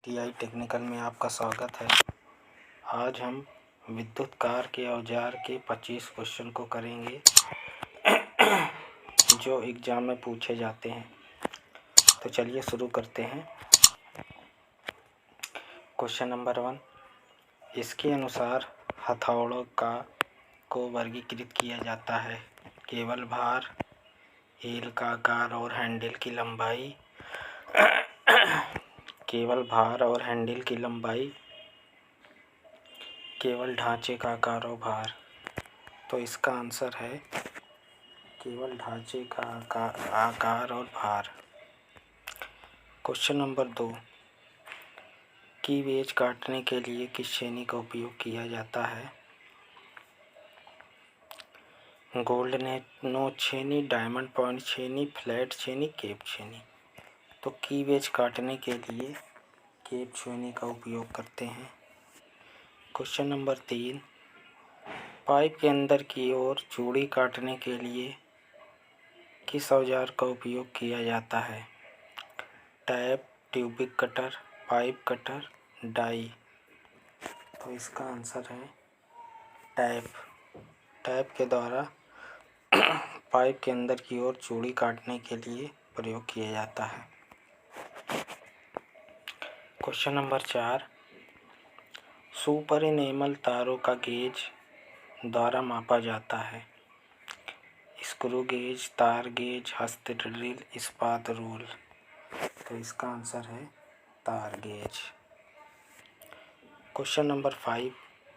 TI technical में आपका स्वागत है। आज हम विद्युत कार के औजार के 25 क्वेश्चन को करेंगे जो एग्ज़ाम में पूछे जाते हैं। तो चलिए शुरू करते हैं। क्वेश्चन नंबर 1, इसके अनुसार हथौड़ों को वर्गीकृत किया जाता है। केवल भार, हील का आकार और हैंडल की लंबाई, केवल भार और हैंडल की लंबाई, केवल ढांचे का आकार और भार। तो इसका आंसर है केवल ढांचे का आकार और भार। क्वेश्चन नंबर 2, की वेज काटने के लिए किस छेनी का उपयोग किया जाता है? गोल्ड नोच छेनी, डायमंड पॉइंट छेनी, फ्लैट छेनी, केप छेनी। तो की वेज काटने के लिए केप छेनी का उपयोग करते हैं। क्वेश्चन नंबर 3, पाइप के अंदर की ओर चूड़ी काटने के लिए किस औजार का उपयोग किया जाता है? Tap, tube cutter, pipe cutter, die. तो इसका आंसर है टैप। टैप के द्वारा पाइप के अंदर की ओर चूड़ी काटने के लिए प्रयोग किया जाता है। क्वेश्चन नंबर 4, सुपर इनेमल तारों का गेज द्वारा मापा जाता है। स्क्रू गेज, तार गेज, हस्त ड्रिल, इस्पात रूल। तो इसका आंसर है तार गेज। क्वेश्चन नंबर 5,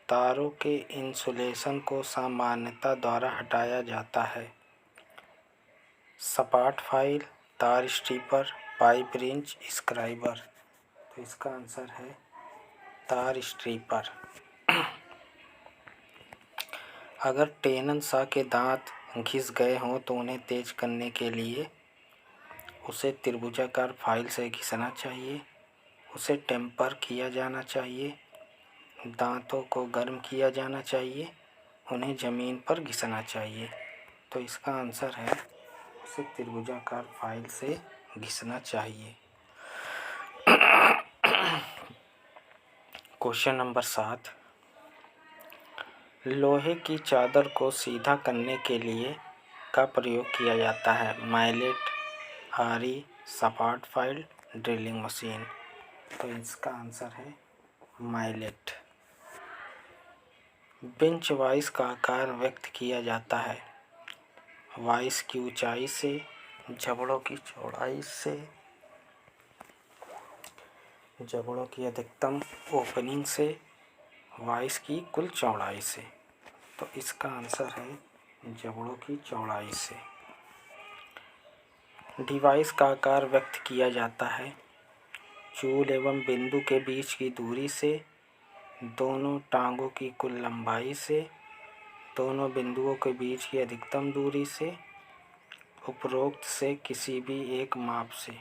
तारों के इंसुलेशन को सामान्यता द्वारा हटाया जाता है। सपाट फाइल, तार स्ट्रिपर, पाइप रिंच, स्क्राइबर। तो इसका आंसर है तार स्ट्रिपर। अगर टेनन सा के दांत घिस गए हों तो उन्हें तेज करने के लिए उसे त्रिभुजाकार फाइल से घिसना चाहिए, उसे टेम्पर किया जाना चाहिए, दांतों को गर्म किया जाना चाहिए, उन्हें ज़मीन पर घिसना चाहिए। तो इसका आंसर है उसे त्रिभुजाकार फाइल से घिसना चाहिए। क्वेश्चन नंबर 7, लोहे की चादर को सीधा करने के लिए का प्रयोग किया जाता है? माइलेट, आरी, सपाट फाइल, ड्रिलिंग मशीन। तो इसका आंसर है माइलेट। बेंच वाइस का आकार व्यक्त किया जाता है वाइस की ऊंचाई से, जबड़ों की चौड़ाई से, जबड़ों की अधिकतम ओपनिंग से, वाइस की कुल चौड़ाई से। तो इसका आंसर है जबड़ों की चौड़ाई से। डिवाइस का आकार व्यक्त किया जाता है चूल एवं बिंदु के बीच की दूरी से, दोनों टांगों की कुल लंबाई से, दोनों बिंदुओं के बीच की अधिकतम दूरी से, उपरोक्त से किसी भी एक माप से।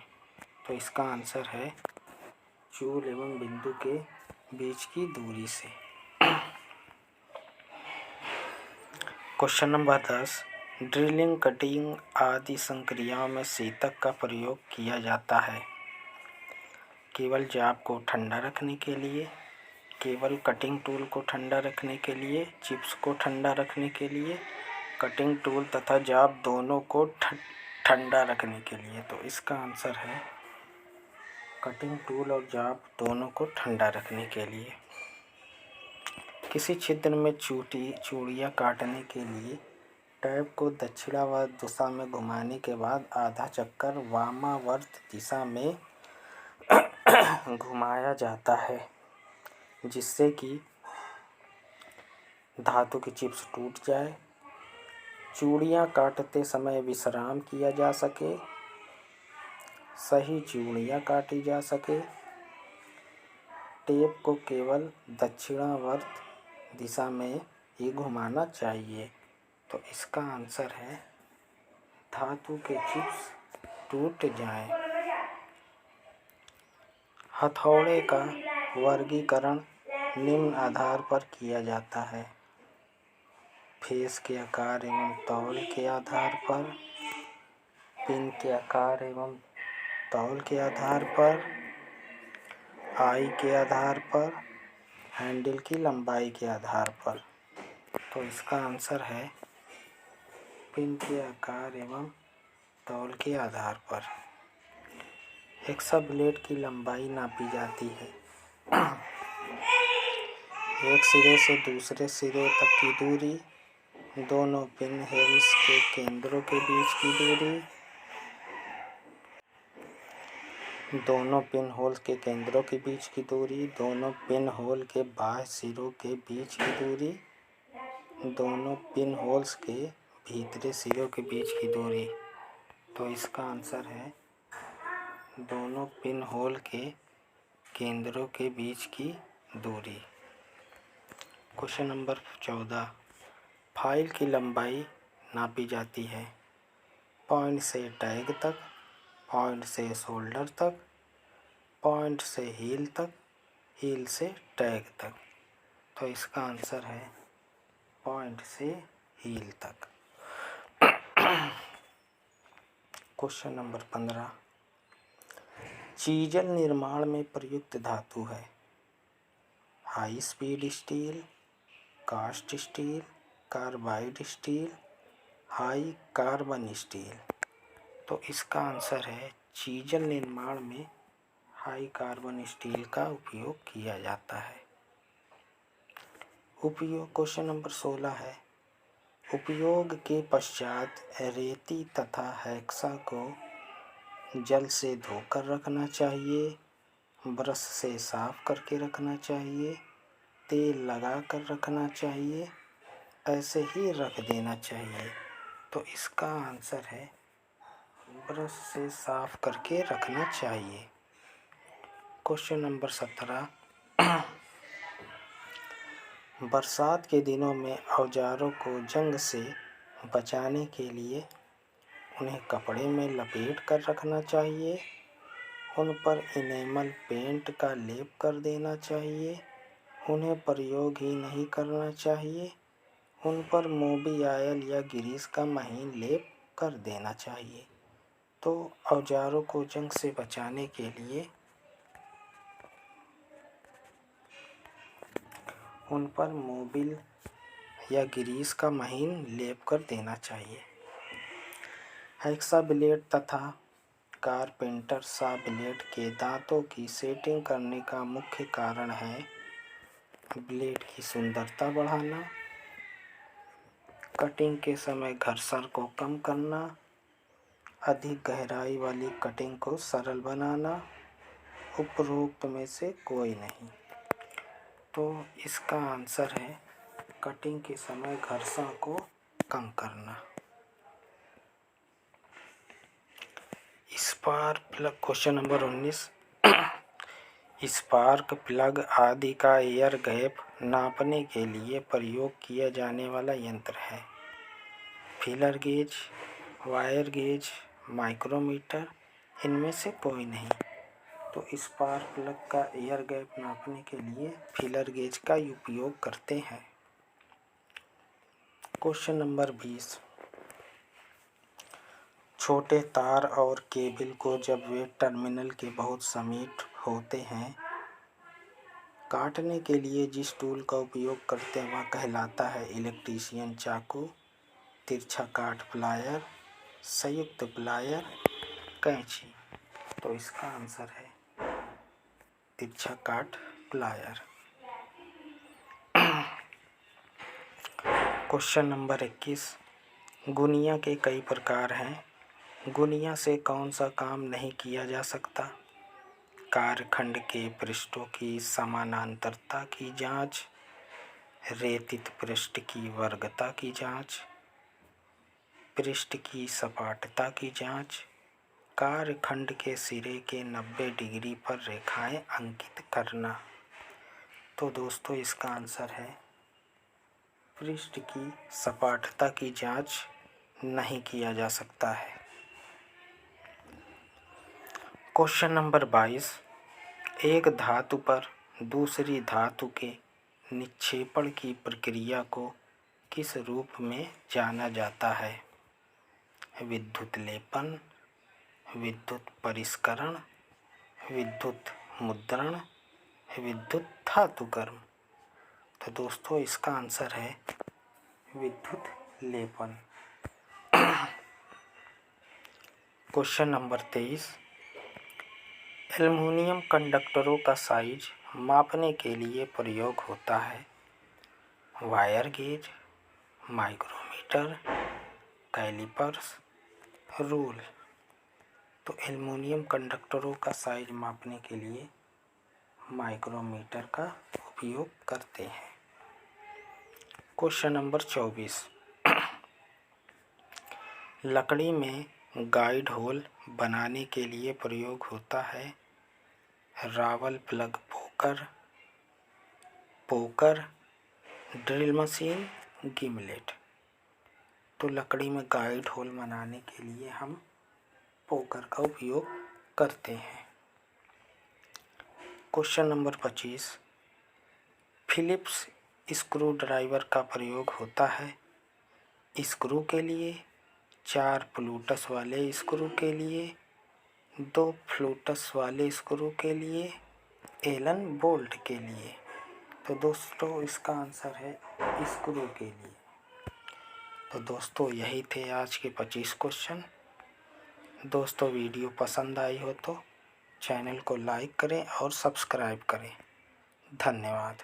तो इसका आंसर है चूल एवं बिंदु के बीच की दूरी से। क्वेश्चन नंबर 10, ड्रिलिंग, कटिंग आदि संक्रियाओं में शीतक का प्रयोग किया जाता है। केवल जाप को ठंडा रखने के लिए, केवल कटिंग टूल को ठंडा रखने के लिए, चिप्स को ठंडा रखने के लिए, कटिंग टूल तथा जाप दोनों को ठंडा रखने के लिए। तो इसका आंसर है कटिंग टूल और जाप दोनों को ठंडा रखने के लिए। किसी छिद्र में चूड़ियाँ काटने के लिए टैप को दक्षिणावर्त दिशा में घुमाने के बाद आधा चक्कर वामावर्त दिशा में घुमाया जाता है, जिससे कि धातु की चिप्स टूट जाए, चूड़ियाँ काटते समय विश्राम किया जा सके, सही चूड़ियाँ काटी जा सके, टेप को केवल दक्षिणावर्त दिशा में ही घुमाना चाहिए। तो इसका आंसर है धातु के चिप्स टूट जाएं। हथौड़े का वर्गीकरण निम्न आधार पर किया जाता है: फेस के आकार एवं तौल के आधार पर, पिन के आकार एवं तौल के आधार पर, आई के आधार पर, हैंडल की लंबाई के आधार पर। तो इसका आंसर है पिन के आकार एवं तौल के आधार पर। हेक्सा ब्लेड की लंबाई नापी जाती है। एक सिरे से दूसरे सिरे तक की दूरी, दोनों पिन होल्स के केंद्रों के बीच की दूरी, दोनों पिन होल के केंद्रों के बीच की दूरी, दोनों पिन होल के बाह्य सिरों के बीच की दूरी, दोनों पिन होल्स के भीतरी सिरों के बीच की दूरी। तो इसका आंसर है दोनों पिन होल के केंद्रों के बीच की दूरी। क्वेश्चन नंबर 14, फाइल की लंबाई नापी जाती है। पॉइंट से टैग तक, पॉइंट से शोल्डर तक, पॉइंट से हील तक, हील से टैग तक। तो इसका आंसर है पॉइंट से हील तक। क्वेश्चन नंबर 15, चीजल निर्माण में प्रयुक्त धातु है। High speed steel, cast steel, carbide steel, high carbon steel. तो इसका आंसर है चीजल निर्माण में हाई कार्बन स्टील का उपयोग किया जाता है। उपयोग क्वेश्चन नंबर 16 है, उपयोग के पश्चात रेती तथा हेक्सा को जल से धोकर रखना चाहिए, ब्रश से साफ करके रखना चाहिए, तेल लगा कर रखना चाहिए, ऐसे ही रख देना चाहिए। तो इसका आंसर है ब्रश से साफ करके रखना चाहिए। क्वेश्चन नंबर 17, बरसात के दिनों में औजारों को जंग से बचाने के लिए उन्हें कपड़े में लपेट कर रखना चाहिए, उन पर इनेमल पेंट का लेप कर देना चाहिए, उन्हें प्रयोग ही नहीं करना चाहिए, उन पर मोबिल ऑयल या ग्रीस का महीन लेप कर देना चाहिए। तो औजारों को जंग से बचाने के लिए उन पर मोबिल या ग्रीस का महीन लेप कर देना चाहिए। हेक्सा ब्लेड तथा कारपेंटर सा ब्लेड के दांतों की सेटिंग करने का मुख्य कारण है ब्लेड की सुंदरता बढ़ाना, कटिंग के समय घर्षण को कम करना, अधिक गहराई वाली कटिंग को सरल बनाना, उपरोक्त में से कोई नहीं। तो इसका आंसर है कटिंग के समय घर्षण को कम करना। Spark plug question number 19, spark plug आदि का एयर गैप नापने के लिए प्रयोग किया जाने वाला यंत्र है। Feeler gauge, wire gauge, micrometer, इनमें से कोई नहीं। तो स्पार्क प्लग का एयर गैप नापने के लिए फीलर गेज का उपयोग करते हैं। क्वेश्चन नंबर 20, छोटे तार और केबल को जब वे टर्मिनल के बहुत समीप होते हैं काटने के लिए जिस टूल का उपयोग करते हैं वह कहलाता है इलेक्ट्रीशियन चाकू, तिरछा काट प्लायर, संयुक्त प्लायर, कैंची। तो इसका आंसर है तिरछा काट प्लायर। क्वेश्चन नंबर 21, गुनिया के कई प्रकार हैं। गुनिया से कौन सा काम नहीं किया जा सकता? कार्यखंड के पृष्ठों की समानांतरता की जांच, रेतित पृष्ठ की वर्गता की जांच, पृष्ठ की सपाटता की जांच, कार्यखंड के सिरे के 90 डिग्री पर रेखाएं अंकित करना। तो दोस्तों इसका आंसर है पृष्ठ की सपाटता की जांच नहीं किया जा सकता है। क्वेश्चन नंबर 22, एक धातु पर दूसरी धातु के निक्षेपण की प्रक्रिया को किस रूप में जाना जाता है? विद्युत लेपन, विद्युत परिष्करण, विद्युत मुद्रण, विद्युत धातु गर्म। तो दोस्तों इसका आंसर है विद्युत लेपन। क्वेश्चन नंबर 23, एल्युमिनियम कंडक्टरों का साइज मापने के लिए प्रयोग होता है wire gauge, micrometer, callipers, rule. तो एल्युमिनियम कंडक्टरों का साइज मापने के लिए माइक्रोमीटर का उपयोग करते हैं। क्वेश्चन नंबर 24, लकड़ी में गाइड होल बनाने के लिए प्रयोग होता है Rawal plug poker, drill machine, gimlet. तो लकड़ी में गाइड होल बनाने के लिए हम पोकर का उपयोग करते हैं। Question number 25, Phillips screw driver का प्रयोग होता है स्क्रू के लिए, 4 फ्लूटस वाले स्क्रू के लिए, 2 फ्लूटस वाले स्क्रू के लिए, एलन बोल्ट के लिए। तो दोस्तों इसका आंसर है स्क्रू के लिए। तो दोस्तों यही थे आज के 25 क्वेश्चन। दोस्तों वीडियो पसंद आई हो तो चैनल को लाइक करें और सब्सक्राइब करें। धन्यवाद।